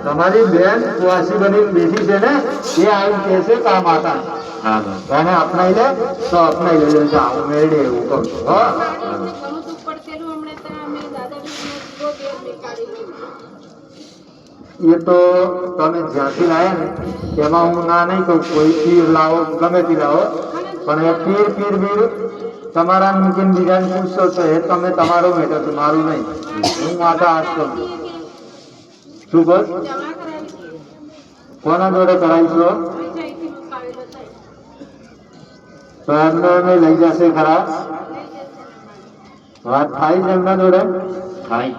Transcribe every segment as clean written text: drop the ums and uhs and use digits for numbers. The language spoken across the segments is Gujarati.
તમારી બેન કુવાસી બની બેઠી છે ને એ આવીને કહે છે કે આ માતા એને અપનાવી લે તો અપનાવી લેજો જા હું મેળે એવું કહું છું હો એ તો તમે જ્યાંથી લાયા ને તેમાં હું ના નહીં કહું કોઈ પીર લાવો ગમે તે લાવો પણ એ પીર તમારા મૂકીને બીજાને પૂછશો તો એ તમે તમારો મેટર છો મારું નહીં હું માતા હાથ કરું શું બસ કોના જોડે કરાવીશો તો એમને અમે લઈ જશે ખરા વાત થાય છે એમના જોડે થાય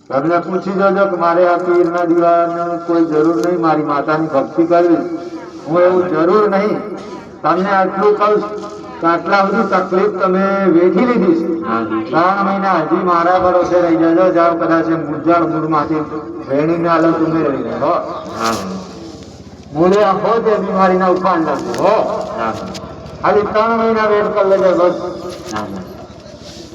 તમને પૂછી જોજો કે મારે આ પીરના દીવાની કોઈ જરૂર નહીં મારી માતાની ભક્તિ કરવી હું એવું જરૂર નહીં તમને આટલું કહું કે આટલા બધી તકલીફ તમે વેઠી લીધી છે 3 મહિના હજી મારા ભરોસે રહી જજો જાઓ કદાચ મૂંઝાણ મૂળમાંથી વેણીને હાલત તમે રહી રહો મૂળે હો તે બીમારીના ઉપાડ લાગશે હો ખાલી 3 મહિના વેટ કરી લેજો બસ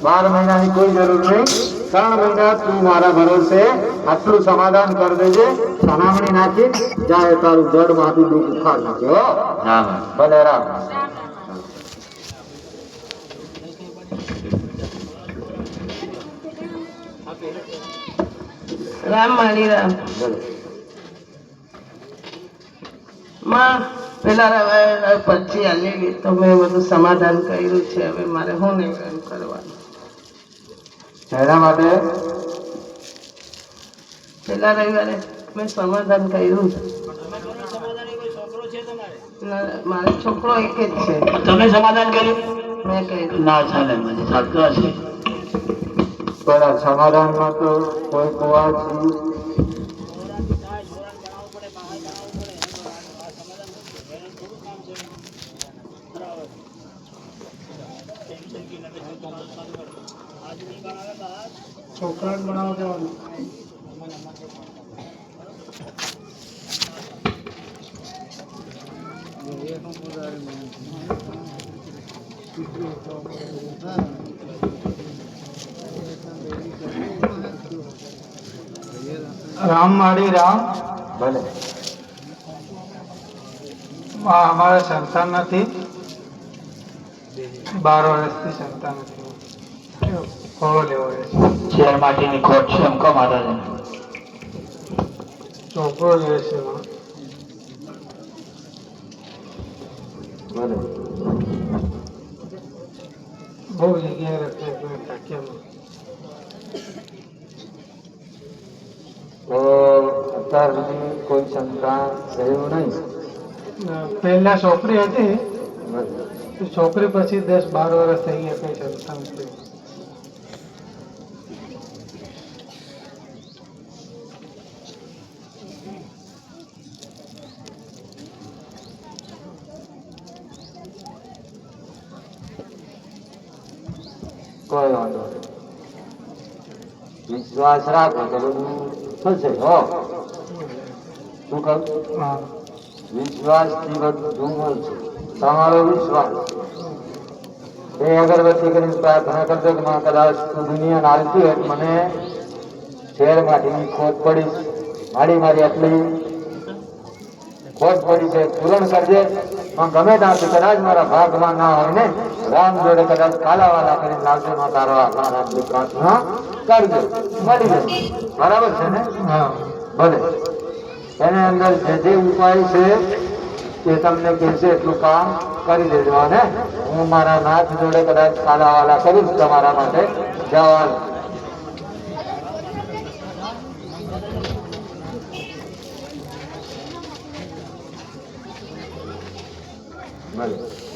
12 મહિનાની કોઈ જરૂર નહીં 3 મહિના તું મારા ભરોસે આટલું સમાધાન કરી દેજે સનામણી નાખી જાય તારું જડ માંથી દુઃખ ઉખાડ નાખ્યો ભલે રામ રામ મારી રામ માં પેલા પછી હાલી ગઈ તો મેં બધું સમાધાન કર્યું છે હવે મારે શું નહીં એમ કરવાનું એના માટે પેલા રવિવારે મેં સમાધાન કર્યું મારો છોકરો એક જ છે તમે સમાધાન કર્યું મેં કર્યું ના ચાલે મને ચાલતું હશે પણ સમાધાનમાં તો કોઈ કુવાસી છોકરા બનાવવા જવાનું રામ મારી રામ ભલે અમારે સંતાન નથી 12 વર્ષથી સંતાન નથી ખોળો લેવો છે શેર માટીની ખોટ છે એમ કહો માતા છોકરો લે છે ભલે બહુ જગ્યાએ રખે તાક્યામાં તો અત્યાર સુધી કોઈ સંતાન થયું નહીં પહેલા છોકરી હતી ભલે છોકરી પછી 10-12 વર્ષ થઈ ગયા કઈ સંતાન થયું કોઈ વાંધો નહીં વિશ્વાસ રાખો તો બધું થશે હો શું કહું હા વિશ્વાસથી બધું મળશે તમારો વિશ્વાસ એ અગરબત્તી કરીને પ્રાર્થના કરજો કે માં કદાચ તું દુનિયા નાલતી હોય મને શેર માટીની ખોટ પડી મારી આટલી ખોટ પડી છે પૂરણ કરજે પણ ગમે ત્યાંથી કદાચ મારા ભાગમાં ના હોય ને રામ જોડે કદાચ કાલાવાલા કરીને લાવશે માં તારો આભાર આટલી પ્રાર્થના કરજો મળી જશે બરાબર છે ને હા ભલે એની અંદર જે ઉપાય છે એ તમને કહેશે એટલું કામ કરી દેજો અને હું મારા નાથ જોડે કદાચ કાલાવાલા કરીશ તમારા માટે જવાનું ભલે